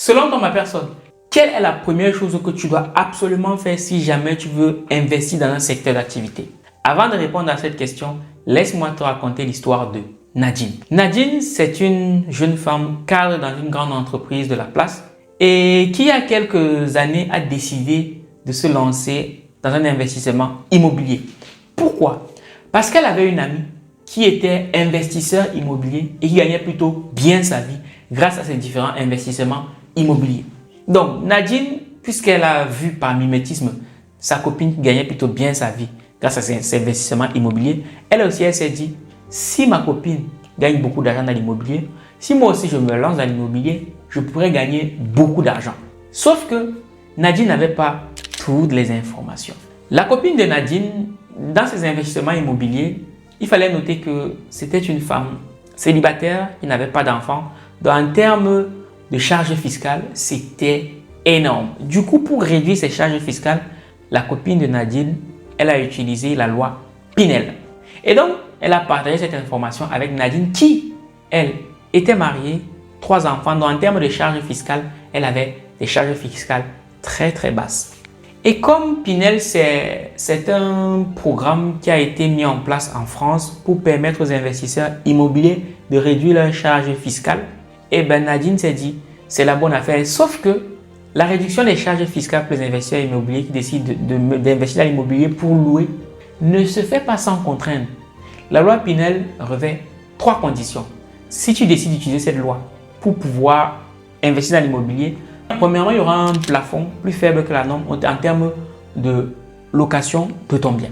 Selon toi, ma personne, quelle est la première chose que tu dois absolument faire si jamais tu veux investir dans un secteur d'activité? Avant de répondre à cette question, laisse-moi te raconter l'histoire de Nadine. Nadine, c'est une jeune femme cadre dans une grande entreprise de la place et qui, il y a quelques années, a décidé de se lancer dans un investissement immobilier. Pourquoi? Parce qu'elle avait une amie qui était investisseur immobilier et qui gagnait plutôt bien sa vie grâce à ses différents investissements immobiliers. Donc, Nadine, puisqu'elle a vu par mimétisme sa copine qui gagnait plutôt bien sa vie grâce à ses investissements immobiliers, elle aussi, elle s'est dit, si ma copine gagne beaucoup d'argent dans l'immobilier, si moi aussi je me lance dans l'immobilier, je pourrais gagner beaucoup d'argent. Sauf que Nadine n'avait pas toutes les informations. La copine de Nadine, dans ses investissements immobiliers, il fallait noter que c'était une femme célibataire qui n'avait pas d'enfant. Donc, en termes de charges fiscales, c'était énorme. Du coup, pour réduire ses charges fiscales, la copine de Nadine, elle a utilisé la loi Pinel. Et donc, elle a partagé cette information avec Nadine qui, elle, était mariée, 3 enfants. Donc, en termes de charges fiscales, elle avait des charges fiscales très très basses. Et comme Pinel, c'est un programme qui a été mis en place en France pour permettre aux investisseurs immobiliers de réduire leurs charges fiscales, et bien Nadine s'est dit, c'est la bonne affaire. Sauf que la réduction des charges fiscales pour les investisseurs immobiliers qui décident d'investir dans l'immobilier pour louer ne se fait pas sans contrainte. La loi Pinel revêt 3 conditions. Si tu décides d'utiliser cette loi pour pouvoir investir dans l'immobilier, premièrement, il y aura un plafond plus faible que la norme en termes de location de ton bien.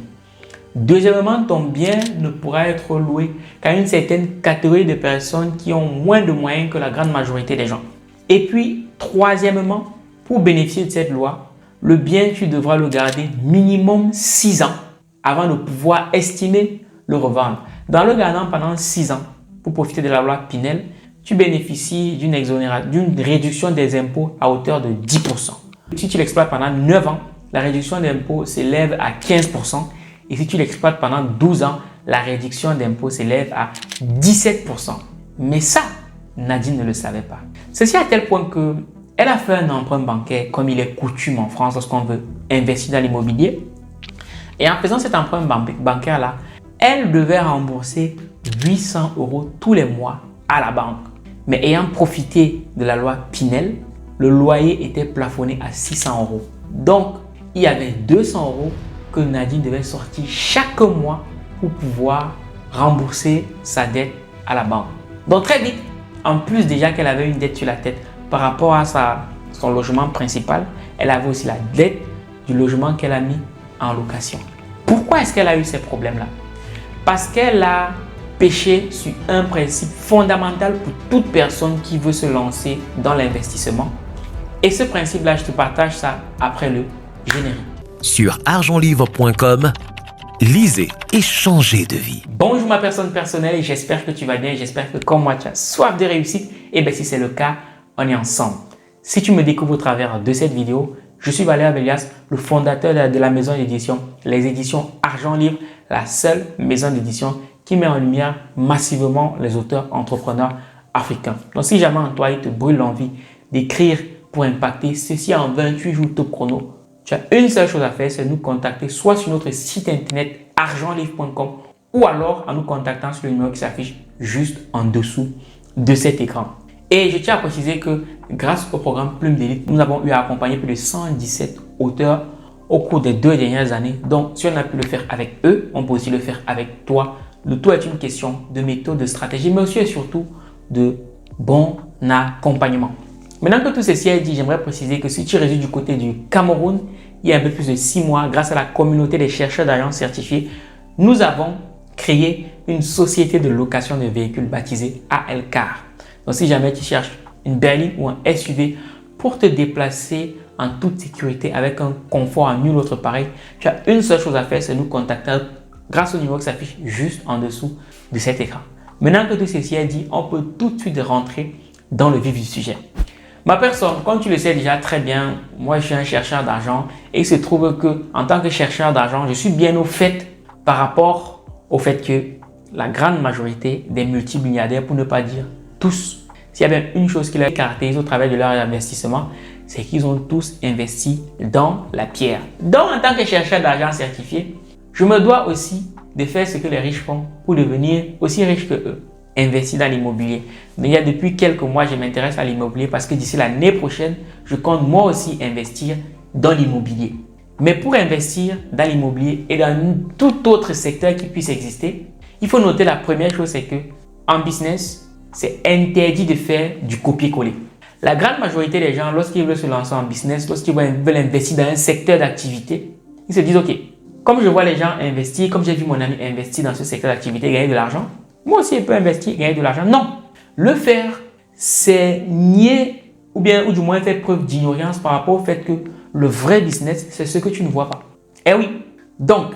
Deuxièmement, ton bien ne pourra être loué qu'à une certaine catégorie de personnes qui ont moins de moyens que la grande majorité des gens. Et puis, troisièmement, pour bénéficier de cette loi, le bien, tu devras le garder minimum 6 ans avant de pouvoir estimer le revendre. Dans le gardant pendant 6 ans, pour profiter de la loi Pinel, tu bénéficies d'une réduction des impôts à hauteur de 10%. Si tu l'exploites pendant 9 ans, la réduction d'impôt s'élève à 15%. Et si tu l'exploites pendant 12 ans, la réduction d'impôt s'élève à 17%. Mais ça, Nadine ne le savait pas. Ceci à tel point qu'elle a fait un emprunt bancaire comme il est coutume en France lorsqu'on veut investir dans l'immobilier. Et en faisant cet emprunt bancaire-là, elle devait rembourser 800 € tous les mois à la banque. Mais ayant profité de la loi Pinel, le loyer était plafonné à 600 €. Donc, il y avait 200 € que Nadine devait sortir chaque mois pour pouvoir rembourser sa dette à la banque. Donc, très vite, en plus déjà qu'elle avait une dette sur la tête par rapport à son logement principal, elle avait aussi la dette du logement qu'elle a mis en location. Pourquoi est-ce qu'elle a eu ces problèmes-là? Parce qu'elle a péché sur un principe fondamental pour toute personne qui veut se lancer dans l'investissement. Et ce principe-là, je te partage ça après le générique. Sur argentlivre.com, lisez et changez de vie. Bonjour ma personne personnelle, j'espère que tu vas bien, j'espère que comme moi tu as soif de réussite. Et bien si c'est le cas, on est ensemble. Si tu me découvres au travers de cette vidéo, je suis Valère Belias, le fondateur de la maison d'édition, les éditions Argent Livre, la seule maison d'édition qui met en lumière massivement les auteurs entrepreneurs africains. Donc si jamais en toi il te brûle l'envie d'écrire pour impacter ceci en 28 jours top chrono, tu as une seule chose à faire, c'est nous contacter soit sur notre site internet argentlivre.com ou alors en nous contactant sur le numéro qui s'affiche juste en dessous de cet écran. Et je tiens à préciser que grâce au programme Plume d'Élite, nous avons eu à accompagner plus de 117 auteurs au cours des 2 dernières années. Donc, si on a pu le faire avec eux, on peut aussi le faire avec toi. Le tout est une question de méthode, de stratégie, mais aussi et surtout de bon accompagnement. Maintenant que tout ceci est dit, j'aimerais préciser que si tu résides du côté du Cameroun, il y a un peu plus de 6 mois, grâce à la communauté des chercheurs d'agents certifiés, nous avons créé une société de location de véhicules baptisée ALCAR. Donc, si jamais tu cherches une berline ou un SUV pour te déplacer en toute sécurité avec un confort à nul autre pareil, tu as une seule chose à faire, c'est nous contacter grâce au numéro qui s'affiche juste en dessous de cet écran. Maintenant que tout ceci est dit, on peut tout de suite rentrer dans le vif du sujet. Ma personne, comme tu le sais déjà très bien, moi je suis un chercheur d'argent et il se trouve que en tant que chercheur d'argent, je suis bien au fait par rapport au fait que la grande majorité des multimilliardaires, pour ne pas dire tous, s'il y a bien une chose qui les caractérise au travers de leur investissement, c'est qu'ils ont tous investi dans la pierre. Donc, en tant que chercheur d'argent certifié, je me dois aussi de faire ce que les riches font pour devenir aussi riche que eux. Investir dans l'immobilier. Il y a depuis quelques mois, je m'intéresse à l'immobilier parce que d'ici l'année prochaine, je compte moi aussi investir dans l'immobilier. Mais pour investir dans l'immobilier et dans tout autre secteur qui puisse exister, il faut noter la première chose, c'est que en business, c'est interdit de faire du copier-coller. La grande majorité des gens, lorsqu'ils veulent se lancer en business, lorsqu'ils veulent investir dans un secteur d'activité, ils se disent, OK, comme je vois les gens investir, comme j'ai vu mon ami investir dans ce secteur d'activité, gagner de l'argent, moi aussi, je peux investir, gagner de l'argent. Non, le faire, c'est nier ou du moins faire preuve d'ignorance par rapport au fait que le vrai business, c'est ce que tu ne vois pas. Eh oui, donc,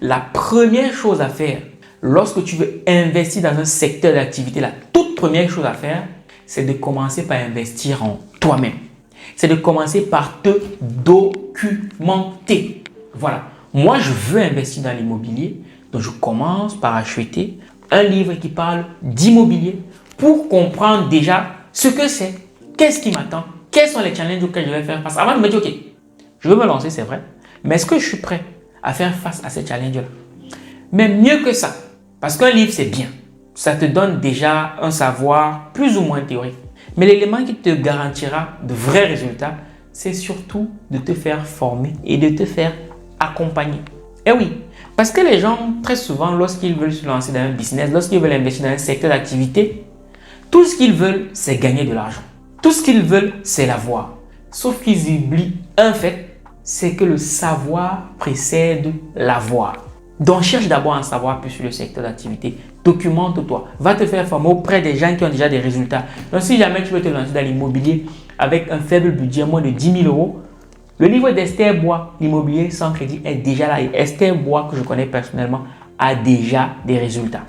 la première chose à faire lorsque tu veux investir dans un secteur d'activité, la toute première chose à faire, c'est de commencer par investir en toi-même. C'est de commencer par te documenter. Voilà. Moi, je veux investir dans l'immobilier, donc je commence par acheter un livre qui parle d'immobilier pour comprendre déjà ce que c'est, qu'est-ce qui m'attend, quels sont les challenges auxquels je vais faire face. Avant de me dire, OK, je veux me lancer, c'est vrai, mais est-ce que je suis prêt à faire face à ces challenges-là? Mais mieux que ça, parce qu'un livre, c'est bien. Ça te donne déjà un savoir plus ou moins théorique. Mais l'élément qui te garantira de vrais résultats, c'est surtout de te faire former et de te faire accompagner. Eh oui, parce que les gens, très souvent, lorsqu'ils veulent se lancer dans un business, lorsqu'ils veulent investir dans un secteur d'activité, tout ce qu'ils veulent, c'est gagner de l'argent. Tout ce qu'ils veulent, c'est l'avoir. Sauf qu'ils oublient un fait, c'est que le savoir précède l'avoir. Donc, cherche d'abord à en savoir plus sur le secteur d'activité. Documente-toi. Va te faire former auprès des gens qui ont déjà des résultats. Donc, si jamais tu veux te lancer dans l'immobilier avec un faible budget, moins de 10 000 euros, le livre d'Esther Bois, l'immobilier sans crédit, est déjà là. Et Esther Bois, que je connais personnellement, a déjà des résultats.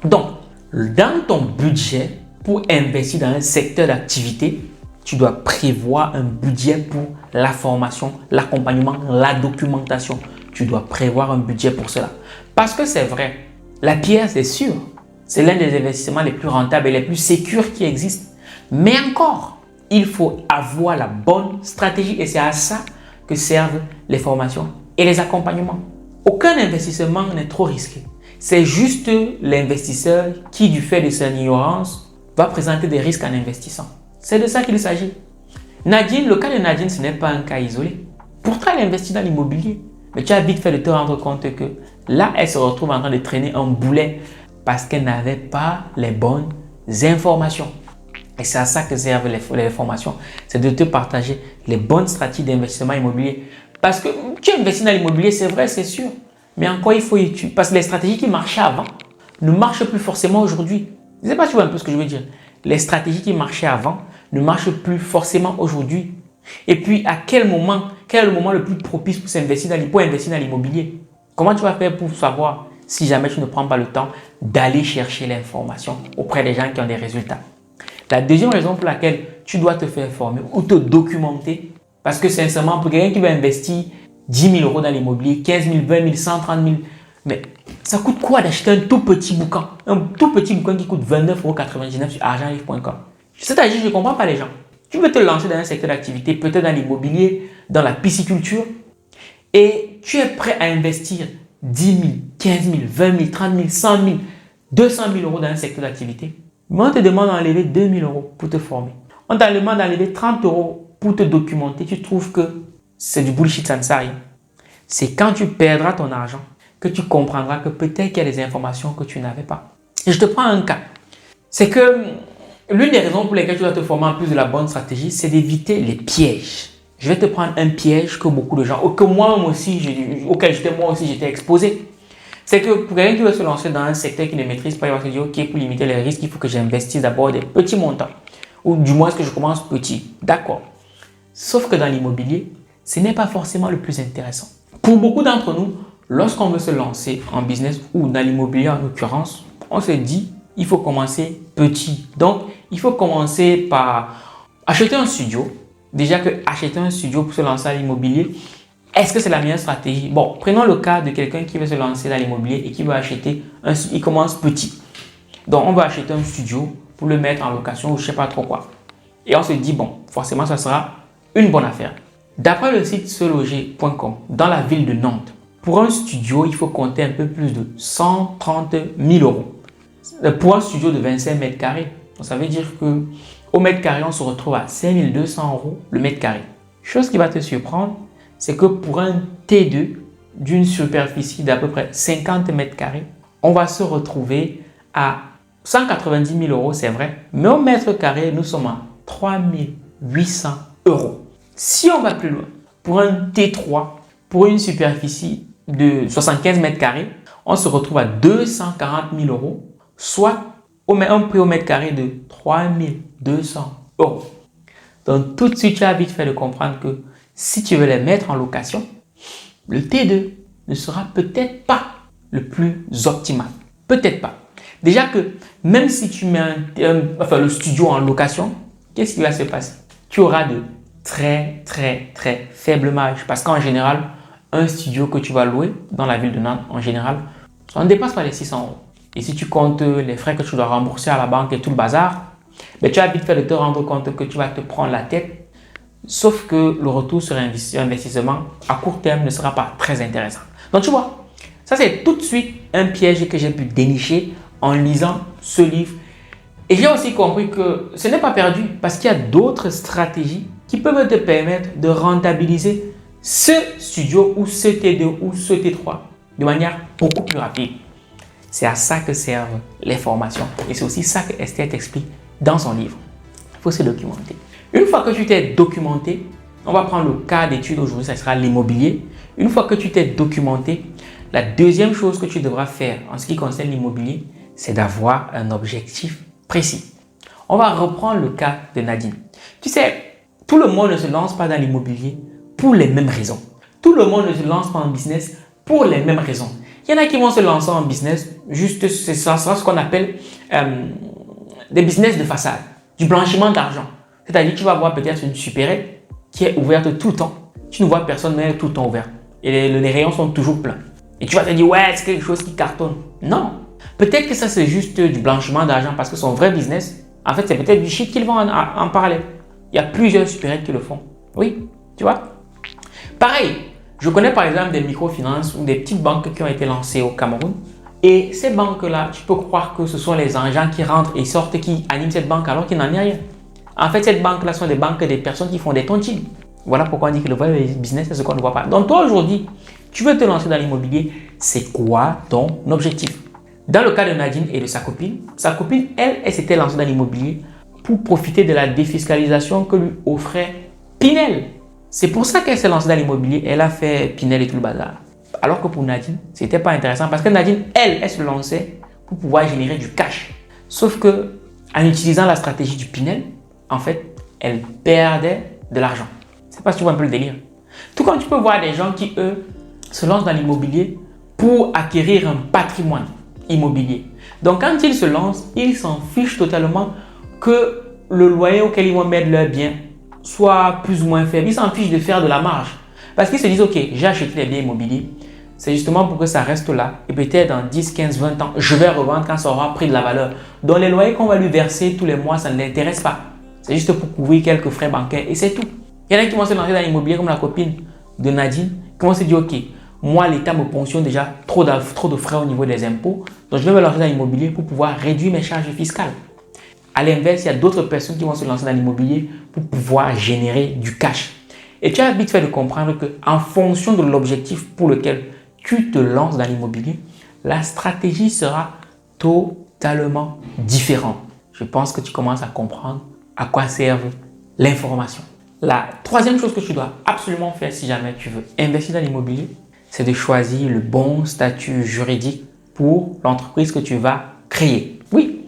Donc, dans ton budget pour investir dans un secteur d'activité, tu dois prévoir un budget pour la formation, l'accompagnement, la documentation. Tu dois prévoir un budget pour cela. Parce que c'est vrai, la pierre, c'est sûr, c'est l'un des investissements les plus rentables et les plus sécurs qui existent. Mais encore, il faut avoir la bonne stratégie et c'est à ça que servent les formations et les accompagnements. Aucun investissement n'est trop risqué. C'est juste l'investisseur qui, du fait de son ignorance, va présenter des risques en investissant. C'est de ça qu'il s'agit. Nadine, le cas de Nadine, ce n'est pas un cas isolé. Pourtant, elle investit dans l'immobilier. Mais tu as vite fait de te rendre compte que là, elle se retrouve en train de traîner un boulet parce qu'elle n'avait pas les bonnes informations. Et c'est à ça que servent les formations. C'est de te partager les bonnes stratégies d'investissement immobilier. Parce que tu investis dans l'immobilier, c'est vrai, c'est sûr. Mais encore, il faut étudier. Parce que les stratégies qui marchaient avant ne marchent plus forcément aujourd'hui. Je ne sais pas si tu vois un peu ce que je veux dire. Les stratégies qui marchaient avant ne marchent plus forcément aujourd'hui. Et puis, quel est le moment le plus propice pour investir dans l'immobilier? Comment tu vas faire pour savoir si jamais tu ne prends pas le temps d'aller chercher l'information auprès des gens qui ont des résultats? La deuxième raison pour laquelle tu dois te faire former ou te documenter, parce que sincèrement, pour quelqu'un qui va investir 10 000 euros dans l'immobilier, 15 000, 20 000, 130 000, mais ça coûte quoi d'acheter un tout petit bouquin? Un tout petit bouquin qui coûte 29,99 € sur argentlivre.com. C'est-à-dire, je ne comprends pas les gens. Tu veux te lancer dans un secteur d'activité, peut-être dans l'immobilier, dans la pisciculture, et tu es prêt à investir 10 000, 15 000, 20 000, 30 000, 100 000, 200 000 euros dans un secteur d'activité. Mais on te demande d'enlever 2 000 euros pour te former. On te demande d'enlever 30 euros pour te documenter. Tu trouves que c'est du bullshit, ça ne sert à rien. C'est quand tu perdras ton argent que tu comprendras que peut-être qu'il y a des informations que tu n'avais pas. Et je te prends un cas. C'est que l'une des raisons pour lesquelles tu dois te former en plus de la bonne stratégie, c'est d'éviter les pièges. Je vais te prendre un piège que beaucoup de gens, auquel moi aussi j'étais exposé. C'est que pour quelqu'un qui veut se lancer dans un secteur qu'il ne maîtrise pas, il va se dire, OK, pour limiter les risques, il faut que j'investisse d'abord des petits montants. Ou du moins que je commence petit. D'accord. Sauf que dans l'immobilier, ce n'est pas forcément le plus intéressant. Pour beaucoup d'entre nous, lorsqu'on veut se lancer en business ou dans l'immobilier en l'occurrence, on se dit, il faut commencer petit. Donc, il faut commencer par acheter un studio. Déjà que acheter un studio pour se lancer à l'immobilier, est-ce que c'est la meilleure stratégie? Bon, prenons le cas de quelqu'un qui veut se lancer dans l'immobilier et qui veut acheter un studio. Il commence petit. Donc, on va acheter un studio pour le mettre en location ou je ne sais pas trop quoi. Et on se dit, bon, forcément, ça sera une bonne affaire. D'après le site seloger.com, dans la ville de Nantes, pour un studio, il faut compter un peu plus de 130 000 euros. Pour un studio de 25 mètres carrés, ça veut dire qu'au mètre carré, on se retrouve à 5 200 euros le mètre carré. Chose qui va te surprendre, c'est que pour un T2 d'une superficie d'à peu près 50 mètres carrés, on va se retrouver à 190 000 euros, c'est vrai, mais au mètre carré, nous sommes à 3 800 euros. Si on va plus loin, pour un T3, pour une superficie de 75 mètres carrés, on se retrouve à 240 000 euros, soit un prix au mètre carré de 3 200 euros. Donc tout de suite, tu as vite fait de comprendre que si tu veux les mettre en location, le T2 ne sera peut-être pas le plus optimal. Peut-être pas. Déjà que même si tu mets le studio en location, qu'est-ce qui va se passer? Tu auras de très faibles marges parce qu'en général, un studio que tu vas louer dans la ville de Nantes, en général, ça ne dépasse pas les 600 euros. Et si tu comptes les frais que tu dois rembourser à la banque et tout le bazar, ben tu as vite fait de te rendre compte que tu vas te prendre la tête. Sauf que le retour sur investissement à court terme ne sera pas très intéressant. Donc tu vois, ça c'est tout de suite un piège que j'ai pu dénicher en lisant ce livre. Et j'ai aussi compris que ce n'est pas perdu parce qu'il y a d'autres stratégies qui peuvent te permettre de rentabiliser ce studio ou ce T2 ou ce T3 de manière beaucoup plus rapide. C'est à ça que servent les formations et c'est aussi ça que Esther t'explique dans son livre. Il faut se documenter. Une fois que tu t'es documenté, on va prendre le cas d'étude aujourd'hui, ça sera l'immobilier. Une fois que tu t'es documenté, la deuxième chose que tu devras faire en ce qui concerne l'immobilier, c'est d'avoir un objectif précis. On va reprendre le cas de Nadine. Tu sais, tout le monde ne se lance pas dans l'immobilier pour les mêmes raisons. Tout le monde ne se lance pas en business pour les mêmes raisons. Il y en a qui vont se lancer en business, juste c'est ce qu'on appelle des business de façade, du blanchiment d'argent. C'est-à-dire que tu vas voir peut-être une supérette qui est ouverte tout le temps. Tu ne vois personne, mais elle est tout le temps ouverte. Et les rayons sont toujours pleins. Et tu vas te dire, ouais, c'est quelque chose qui cartonne. Non. Peut-être que ça, c'est juste du blanchiment d'argent parce que son vrai business, en fait, c'est peut-être du shit qu'ils vendent en parallèle. Il y a plusieurs supérettes qui le font. Oui, tu vois. Pareil, je connais par exemple des microfinances ou des petites banques qui ont été lancées au Cameroun. Et ces banques-là, tu peux croire que ce sont les agents qui rentrent et sortent qui animent cette banque alors qu'il n'en est rien. En fait, cette banque-là sont des banques des personnes qui font des tontines. Voilà pourquoi on dit que le vrai business, c'est ce qu'on ne voit pas. Donc toi, aujourd'hui, tu veux te lancer dans l'immobilier. C'est quoi ton objectif? Dans le cas de Nadine et de sa copine, elle s'était lancée dans l'immobilier pour profiter de la défiscalisation que lui offrait Pinel. C'est pour ça qu'elle s'est lancée dans l'immobilier. Elle a fait Pinel et tout le bazar. Alors que pour Nadine, ce n'était pas intéressant parce que Nadine, elle se lançait pour pouvoir générer du cash. Sauf que en utilisant la stratégie du Pinel, en fait, elle perdait de l'argent. Je ne sais pas si tu vois un peu le délire. Tout comme tu peux voir des gens qui, eux, se lancent dans l'immobilier pour acquérir un patrimoine immobilier. Donc, quand ils se lancent, ils s'en fichent totalement que le loyer auquel ils vont mettre leurs biens soit plus ou moins faible. Ils s'en fichent de faire de la marge. Parce qu'ils se disent, ok, j'ai acheté les biens immobiliers. C'est justement pour que ça reste là. Et peut-être dans 10, 15, 20 ans, je vais revendre quand ça aura pris de la valeur. Donc, les loyers qu'on va lui verser tous les mois, ça ne l'intéresse pas. C'est juste pour couvrir quelques frais bancaires et c'est tout. Il y en a qui vont se lancer dans l'immobilier comme la copine de Nadine, qui vont se dire, ok, moi l'État me ponctionne déjà trop de frais au niveau des impôts, donc je vais me lancer dans l'immobilier pour pouvoir réduire mes charges fiscales. À l'inverse, il y a d'autres personnes qui vont se lancer dans l'immobilier pour pouvoir générer du cash. Et tu as vite fait de comprendre qu'en fonction de l'objectif pour lequel tu te lances dans l'immobilier, la stratégie sera totalement différente. Je pense que tu commences à comprendre à quoi servent l'information. La troisième chose que tu dois absolument faire si jamais tu veux investir dans l'immobilier, c'est de choisir le bon statut juridique pour l'entreprise que tu vas créer. Oui,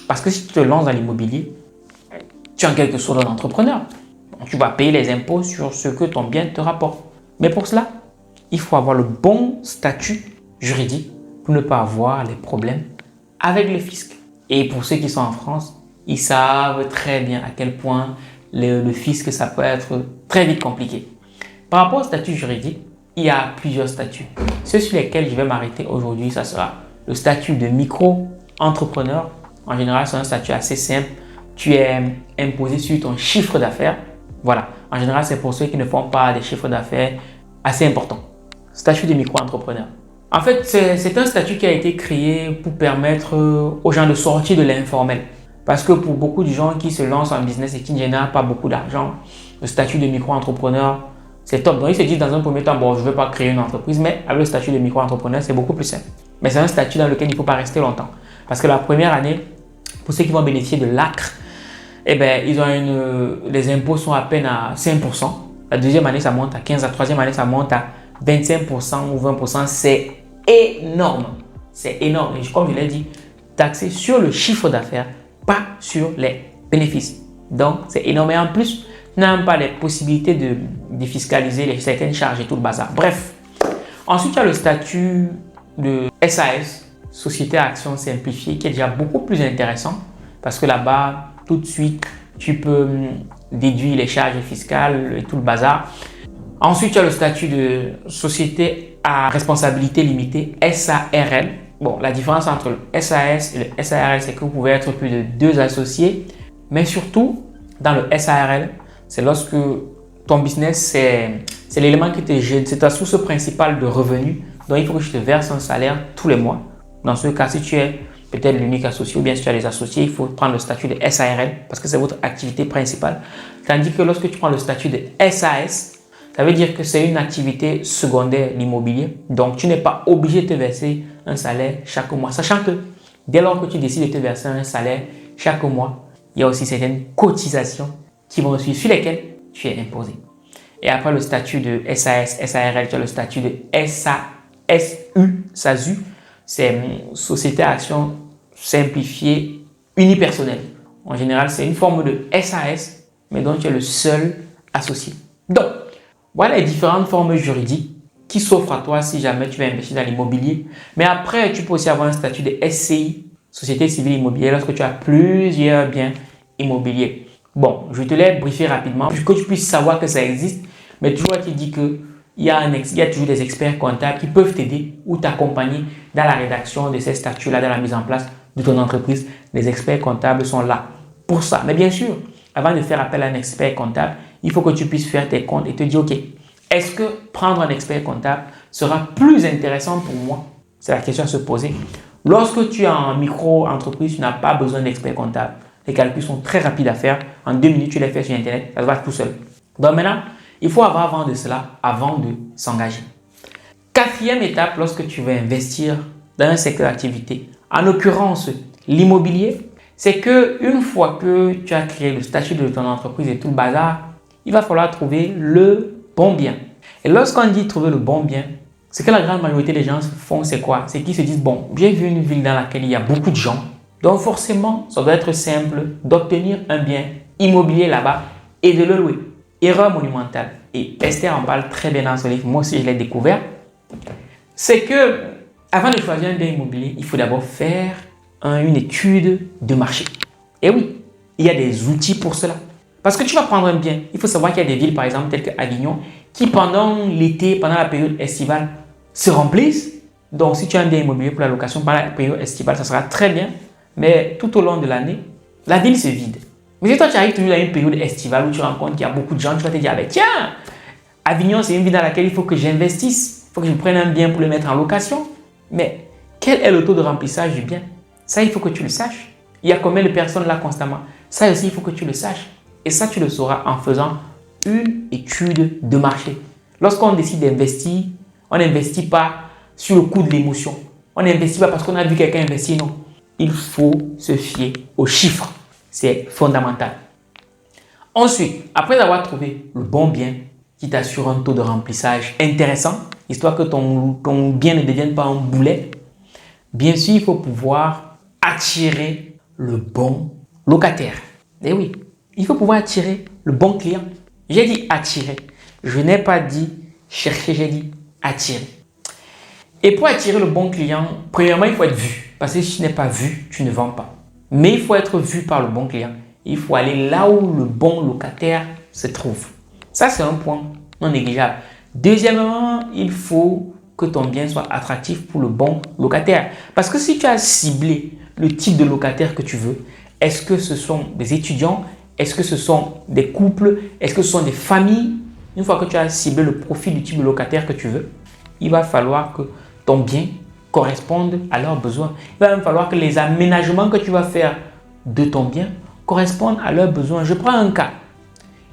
parce que si tu te lances dans l'immobilier, tu es en quelque sorte un entrepreneur. Tu vas payer les impôts sur ce que ton bien te rapporte. Mais pour cela, il faut avoir le bon statut juridique pour ne pas avoir les problèmes avec le fisc. Et pour ceux qui sont en France, ils savent très bien à quel point le fisc, ça peut être très vite compliqué. Par rapport au statut juridique, il y a plusieurs statuts. Ceux sur lesquels je vais m'arrêter aujourd'hui, ça sera le statut de micro-entrepreneur, En général, c'est un statut assez simple. Tu es imposé sur ton chiffre d'affaires. Voilà. En général, c'est pour ceux qui ne font pas des chiffres d'affaires assez importants. Statut de micro-entrepreneur. En fait, c'est un statut qui a été créé pour permettre aux gens de sortir de l'informel. Parce que pour beaucoup de gens qui se lancent en business et qui ne génèrent pas beaucoup d'argent, le statut de micro-entrepreneur, c'est top. Donc, ils se disent dans un premier temps, bon, je ne veux pas créer une entreprise, mais avec le statut de micro-entrepreneur, c'est beaucoup plus simple. Mais c'est un statut dans lequel il ne faut pas rester longtemps. Parce que la première année, pour ceux qui vont bénéficier de l'ACRE, eh ben, les impôts sont à peine à 5%. La deuxième année, ça monte à 15%. La troisième année, ça monte à 25% ou 20%. C'est énorme. C'est énorme. Et comme je l'ai dit, taxé sur le chiffre d'affaires, pas sur les bénéfices. Donc, c'est énorme. Et en plus, tu n'as même pas les possibilités de défiscaliser certaines charges et tout le bazar. Bref. Ensuite, tu as le statut de SAS, Société à Action Simplifiée, qui est déjà beaucoup plus intéressant parce que là-bas, tout de suite, tu peux déduire les charges fiscales et tout le bazar. Ensuite, tu as le statut de Société à responsabilité limitée, SARL. Bon, la différence entre le SAS et le SARL, c'est que vous pouvez être plus de 2 associés. Mais surtout, dans le SARL, c'est lorsque ton business, c'est l'élément qui te gêne, c'est ta source principale de revenus. Donc, il faut que tu te verses un salaire tous les mois. Dans ce cas, si tu es peut-être l'unique associé ou bien si tu as des associés, il faut prendre le statut de SARL parce que c'est votre activité principale. Tandis que lorsque tu prends le statut de SAS, ça veut dire que c'est une activité secondaire, l'immobilier. Donc, tu n'es pas obligé de te verser un salaire chaque mois. Sachant que dès lors que tu décides de te verser un salaire chaque mois, il y a aussi certaines cotisations qui vont suivre, sur lesquelles tu es imposé. Et après le statut de SAS, SARL, tu as le statut de SASU, c'est Société à Action Simplifiée Unipersonnelle. En général, c'est une forme de SAS, mais dont tu es le seul associé. Donc, voilà les différentes formes juridiques qui s'offrent à toi si jamais tu veux investir dans l'immobilier. Mais après, tu peux aussi avoir un statut de SCI, Société Civile Immobilière, lorsque tu as plusieurs biens immobiliers. Bon, je te l'ai briefé rapidement pour que tu puisses savoir que ça existe. Mais toujours tu dis qu'il y a toujours des experts comptables qui peuvent t'aider ou t'accompagner dans la rédaction de ces statuts-là, dans la mise en place de ton entreprise. Les experts comptables sont là pour ça. Mais bien sûr, avant de faire appel à un expert comptable, il faut que tu puisses faire tes comptes et te dire, OK, est-ce que prendre un expert comptable sera plus intéressant pour moi? C'est la question à se poser. Lorsque tu es en micro-entreprise, tu n'as pas besoin d'expert comptable. Les calculs sont très rapides à faire. En 2 minutes, tu les fais sur Internet. Ça se va tout seul. Donc maintenant, il faut avoir vent de cela avant de s'engager. 4e étape, lorsque tu veux investir dans un secteur d'activité, en l'occurrence l'immobilier, c'est qu'une fois que tu as créé le statut de ton entreprise et tout le bazar, il va falloir trouver le bon bien. Et lorsqu'on dit trouver le bon bien, ce que la grande majorité des gens font, c'est quoi? C'est qu'ils se disent, bon, j'ai vu une ville dans laquelle il y a beaucoup de gens, donc forcément, ça doit être simple d'obtenir un bien immobilier là-bas et de le louer. Erreur monumentale. Et Esther en parle très bien dans son livre, moi aussi je l'ai découvert. C'est que avant de choisir un bien immobilier, il faut d'abord faire une étude de marché. Et oui, il y a des outils pour cela. Parce que tu vas prendre un bien, il faut savoir qu'il y a des villes, par exemple, telles qu'Avignon, qui pendant l'été, pendant la période estivale, se remplissent. Donc, si tu as un bien immobilier pour la location pendant la période estivale, ça sera très bien. Mais tout au long de l'année, la ville se vide. Mais si toi, tu arrives toujours à une période estivale où tu rencontres qu'il y a beaucoup de gens, tu vas te dire, ah, tiens, Avignon, c'est une ville dans laquelle il faut que j'investisse. Il faut que je prenne un bien pour le mettre en location. Mais quel est le taux de remplissage du bien? Ça, il faut que tu le saches. Il y a combien de personnes là constamment? Ça aussi, il faut que tu le saches. Et ça, tu le sauras en faisant une étude de marché. Lorsqu'on décide d'investir, on n'investit pas sur le coup de l'émotion. On n'investit pas parce qu'on a vu quelqu'un investir, non. Il faut se fier aux chiffres. C'est fondamental. Ensuite, après avoir trouvé le bon bien qui t'assure un taux de remplissage intéressant, histoire que ton bien ne devienne pas un boulet, bien sûr, il faut pouvoir attirer le bon locataire. Et oui, il faut pouvoir attirer le bon client. J'ai dit attirer. Je n'ai pas dit chercher, j'ai dit attirer. Et pour attirer le bon client, premièrement, il faut être vu. Parce que si tu n'es pas vu, tu ne vends pas. Mais il faut être vu par le bon client. Il faut aller là où le bon locataire se trouve. Ça, c'est un point non négligeable. Deuxièmement, il faut que ton bien soit attractif pour le bon locataire. Parce que si tu as ciblé le type de locataire que tu veux. Est-ce que ce sont des étudiants? Est-ce que ce sont des couples? Est-ce que ce sont des familles? Une fois que tu as ciblé le profil du type de locataire que tu veux, il va falloir que ton bien corresponde à leurs besoins. Il va même falloir que les aménagements que tu vas faire de ton bien correspondent à leurs besoins. Je prends un cas.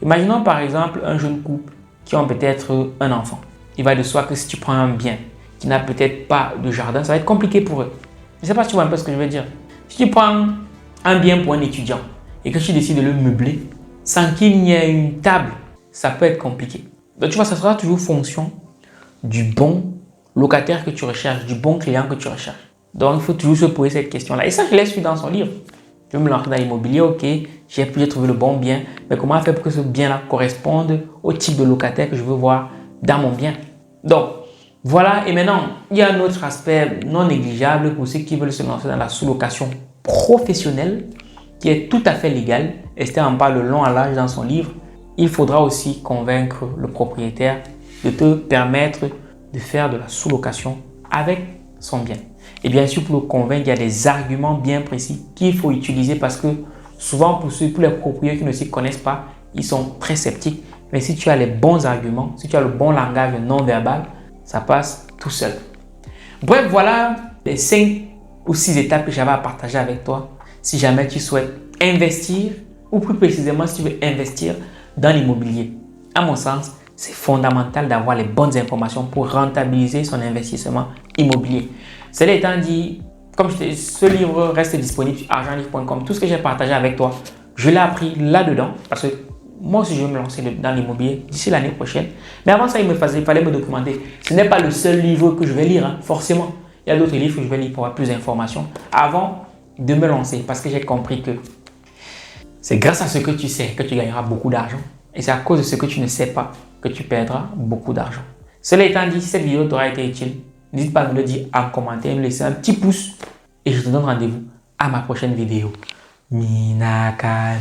Imaginons par exemple un jeune couple qui ont peut-être un enfant. Il va de soi que si tu prends un bien qui n'a peut-être pas de jardin, ça va être compliqué pour eux. Je ne sais pas si tu vois un peu ce que je veux dire. Si tu prends un bien pour un étudiant et que tu décides de le meubler sans qu'il n'y ait une table, ça peut être compliqué. Donc tu vois, ça sera toujours fonction du bon locataire que tu recherches, du bon client que tu recherches. Donc il faut toujours se poser cette question-là. Et ça, je l'ai su dans son livre. Je vais me lancer dans l'immobilier, ok, j'ai trouvé le bon bien, mais comment faire pour que ce bien-là corresponde au type de locataire que je veux voir dans mon bien? Donc, voilà. Et maintenant, il y a un autre aspect non négligeable pour ceux qui veulent se lancer dans la sous-location professionnelle, qui est tout à fait légal. Esther en parle long à large dans son livre. Il faudra aussi convaincre le propriétaire de te permettre de faire de la sous-location avec son bien. Et bien sûr, pour le convaincre, il y a des arguments bien précis qu'il faut utiliser parce que souvent, pour les propriétaires qui ne s'y connaissent pas, ils sont très sceptiques. Mais si tu as les bons arguments, si tu as le bon langage non verbal, ça passe tout seul. Bref, voilà les 5 ou 6 étapes que j'avais à partager avec toi si jamais tu souhaites investir ou plus précisément si tu veux investir dans l'immobilier. À mon sens, c'est fondamental d'avoir les bonnes informations pour rentabiliser son investissement immobilier. Cela étant dit, comme ce livre reste disponible sur argentlivre.com, tout ce que j'ai partagé avec toi, je l'ai appris là-dedans parce que moi aussi je vais me lancer dans l'immobilier d'ici l'année prochaine. Mais avant ça, il fallait me documenter. Ce n'est pas le seul livre que je vais lire, hein, forcément. Il y a d'autres livres que je vais lire pour avoir plus d'informations avant de me lancer parce que j'ai compris que c'est grâce à ce que tu sais que tu gagneras beaucoup d'argent et c'est à cause de ce que tu ne sais pas que tu perdras beaucoup d'argent. Cela étant dit, si cette vidéo t'aura été utile, n'hésite pas à me le dire en commentaire, me laisser un petit pouce et je te donne rendez-vous à ma prochaine vidéo. Minakano.